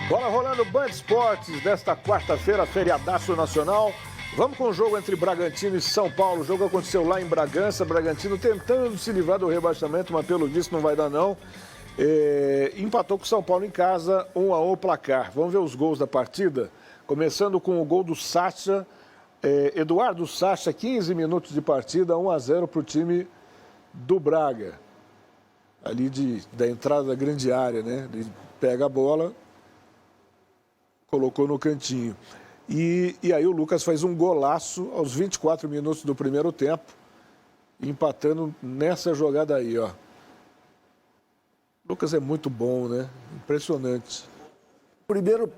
Bola rolando Band Esportes desta quarta-feira, feriadaço nacional. Vamos com o jogo entre Bragantino e São Paulo. O jogo aconteceu lá em Bragança. Bragantino tentando se livrar do rebaixamento, mas pelo visto não vai dar não. Empatou com o São Paulo em casa, 1-1 o placar. Vamos ver os gols da partida. Começando com o gol do Sacha. Eduardo Sacha, 15 minutos de partida, 1-0 para o time do Braga. Ali da entrada da grande área, né? Ele pega a bola, colocou no cantinho. E aí o Lucas faz um golaço aos 24 minutos do primeiro tempo, empatando nessa jogada aí, ó. O Lucas é muito bom, né? Impressionante. Primeiro,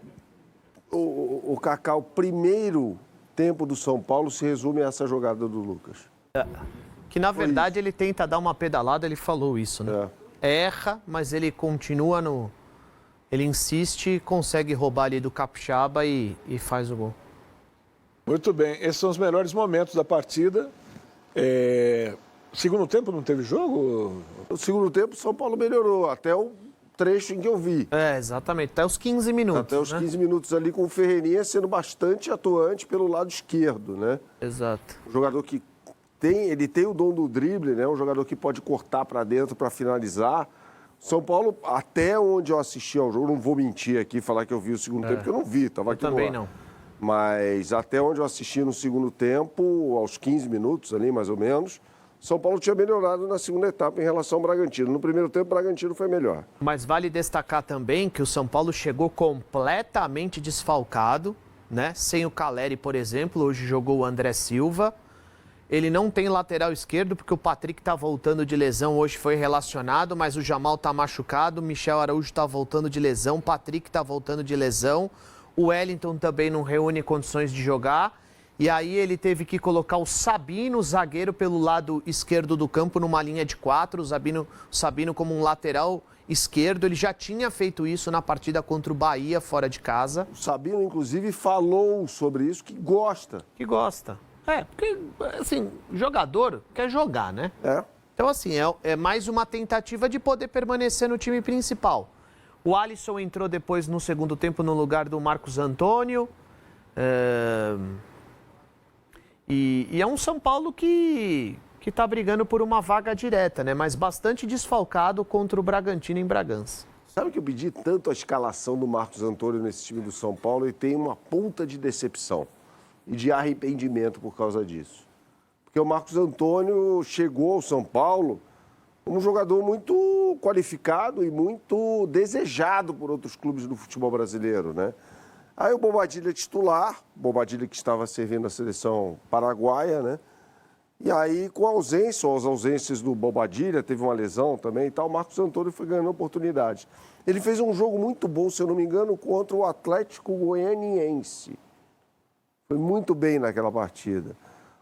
o Cacá, o primeiro tempo do São Paulo se resume a essa jogada do Lucas. Que na verdade ele tenta dar uma pedalada, ele falou isso, né? Erra, mas ele continua no... Ele insiste, consegue roubar ali do Capixaba e faz o gol. Muito bem, esses são os melhores momentos da partida. Segundo tempo não teve jogo? No segundo tempo o São Paulo melhorou, até o trecho em que eu vi. Exatamente, até os 15 minutos. Até os 15 minutos ali com o Ferreirinha sendo bastante atuante pelo lado esquerdo, né? Exato. Um jogador que tem o dom do drible, né? Um jogador que pode cortar para dentro para finalizar. São Paulo, até onde eu assisti ao jogo, não vou mentir aqui e falar que eu vi o segundo tempo, porque eu não vi, estava aqui também no ar. não. Mas até onde eu assisti no segundo tempo, aos 15 minutos ali, mais ou menos, São Paulo tinha melhorado na segunda etapa em relação ao Bragantino. No primeiro tempo, o Bragantino foi melhor. Mas vale destacar também que o São Paulo chegou completamente desfalcado, né? Sem o Caleri, por exemplo, hoje jogou o André Silva. Ele não tem lateral esquerdo, porque o Patrick está voltando de lesão, hoje foi relacionado, mas o Jamal está machucado, o Michel Araújo está voltando de lesão, o Patrick está voltando de lesão, o Wellington também não reúne condições de jogar, e aí ele teve que colocar o Sabino, zagueiro, pelo lado esquerdo do campo, numa linha de 4, o Sabino como um lateral esquerdo. Ele já tinha feito isso na partida contra o Bahia, fora de casa. O Sabino, inclusive, falou sobre isso, que gosta. Que gosta. Porque, assim, jogador quer jogar, né? Então, assim, é mais uma tentativa de poder permanecer no time principal. O Alisson entrou depois no segundo tempo no lugar do Marcos Antônio. E é um São Paulo que está brigando por uma vaga direta, né? Mas bastante desfalcado contra o Bragantino em Bragança. Sabe que eu pedi tanto a escalação do Marcos Antônio nesse time do São Paulo e tem uma ponta de decepção e de arrependimento por causa disso. Porque o Marcos Antônio chegou ao São Paulo como um jogador muito qualificado e muito desejado por outros clubes do futebol brasileiro, né? Aí o Bobadilla titular, Bobadilla que estava servindo a seleção paraguaia, né? E aí, com a ausência, ou as ausências do Bobadilla, teve uma lesão também e tal, o Marcos Antônio foi ganhando oportunidade. Ele fez um jogo muito bom, se eu não me engano, contra o Atlético Goianiense. Foi muito bem naquela partida.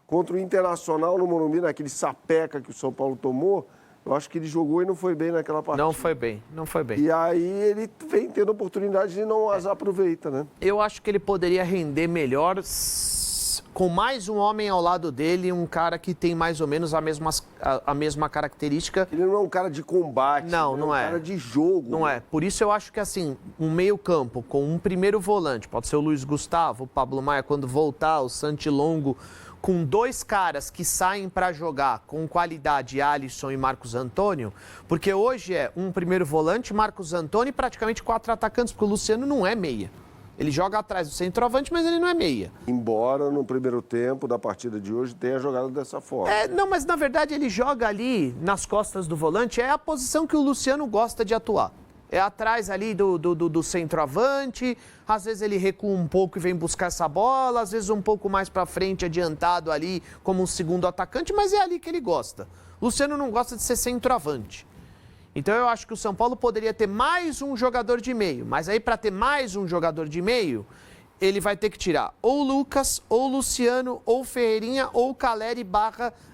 Contra o Internacional no Morumbi, naquele sapeca que o São Paulo tomou, eu acho que ele jogou e não foi bem naquela partida. Não foi bem. E aí ele vem tendo oportunidade e não as aproveita, né? Eu acho que ele poderia render melhor com mais um homem ao lado dele, um cara que tem mais ou menos a mesma característica. Ele não é um cara de combate, não é um cara de jogo. Não é. Por isso eu acho que assim, um meio-campo com um primeiro volante, pode ser o Luiz Gustavo, o Pablo Maia quando voltar, o Santilongo, com dois caras que saem para jogar com qualidade, Alisson e Marcos Antônio, porque hoje é um primeiro volante, Marcos Antônio e praticamente 4 atacantes, porque o Luciano não é meia. Ele joga atrás do centroavante, mas ele não é meia. Embora no primeiro tempo da partida de hoje tenha jogado dessa forma. Não, mas na verdade ele joga ali nas costas do volante, é a posição que o Luciano gosta de atuar. É atrás ali do centroavante, às vezes ele recua um pouco e vem buscar essa bola, às vezes um pouco mais para frente, adiantado ali como um segundo atacante, mas é ali que ele gosta. Luciano não gosta de ser centroavante. Então eu acho que o São Paulo poderia ter mais um jogador de meio, mas aí para ter mais um jogador de meio, ele vai ter que tirar ou o Lucas, ou o Luciano, ou o Ferreirinha, ou o Caleri /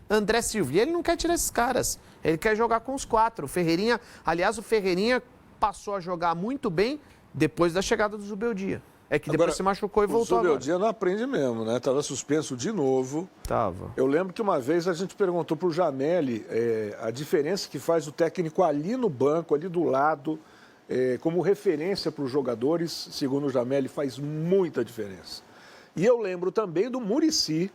André Silva. E ele não quer tirar esses caras, ele quer jogar com os 4. O Ferreirinha, aliás, o Ferreirinha passou a jogar muito bem depois da chegada do Zubeldia. É que depois Agora, se machucou e voltou agora. O Zubeldia não aprende mesmo, né? Estava suspenso de novo. Tava. Eu lembro que uma vez a gente perguntou para o Janelli a diferença que faz o técnico ali no banco, ali do lado, como referência para os jogadores, segundo o Jamel, faz muita diferença. E eu lembro também do Muricy,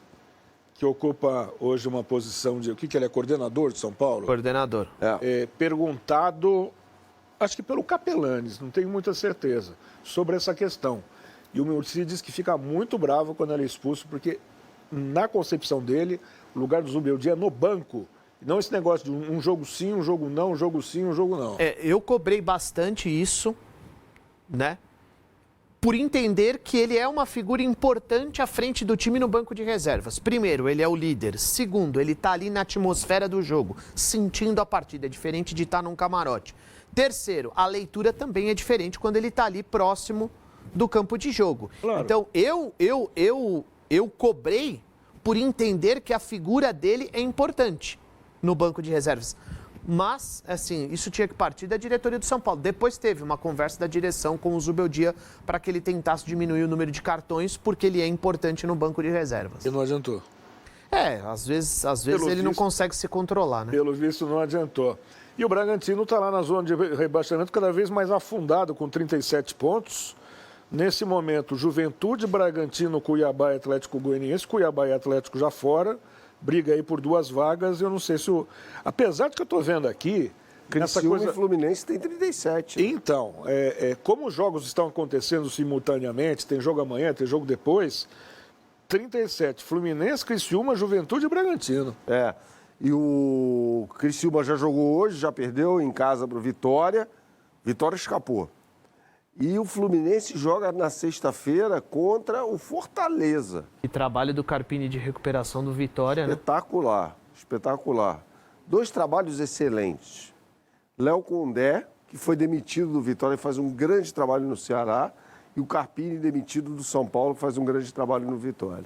que ocupa hoje uma posição de... O que ele é? Coordenador de São Paulo? Coordenador. Perguntado, acho que pelo Capelanes, não tenho muita certeza, sobre essa questão. E o Muricy diz que fica muito bravo quando ele é expulso, porque na concepção dele, o lugar do Zubeldia é no banco. Não esse negócio de um jogo sim, um jogo não, um jogo sim, um jogo não. Eu cobrei bastante isso, né? Por entender que ele é uma figura importante à frente do time no banco de reservas. Primeiro, ele é o líder. Segundo, ele está ali na atmosfera do jogo, sentindo a partida, é diferente de estar num camarote. Terceiro, a leitura também é diferente quando ele está ali próximo do campo de jogo. Claro. Então, eu cobrei por entender que a figura dele é importante no banco de reservas. Mas, assim, isso tinha que partir da diretoria do São Paulo. Depois teve uma conversa da direção com o Zubeldia para que ele tentasse diminuir o número de cartões, porque ele é importante no banco de reservas. E não adiantou. Às vezes ele não consegue se controlar, né? Pelo visto, não adiantou. E o Bragantino está lá na zona de rebaixamento cada vez mais afundado, com 37 pontos. Nesse momento, Juventude, Bragantino, Cuiabá e Atlético Goianiense. Cuiabá e Atlético já fora. Briga aí por 2 vagas. Eu não sei se o... Apesar de que eu estou vendo aqui... Criciúma e Fluminense tem 37. Então, como os jogos estão acontecendo simultaneamente, tem jogo amanhã, tem jogo depois, 37. Fluminense, Criciúma, Juventude e Bragantino. E o Criciúma já jogou hoje, já perdeu em casa para o Vitória. Vitória escapou. E o Fluminense joga na sexta-feira contra o Fortaleza. E trabalho do Carpini de recuperação do Vitória, né? Espetacular, espetacular. 2 trabalhos excelentes. Léo Condé, que foi demitido do Vitória e faz um grande trabalho no Ceará, e o Carpini, demitido do São Paulo, que faz um grande trabalho no Vitória.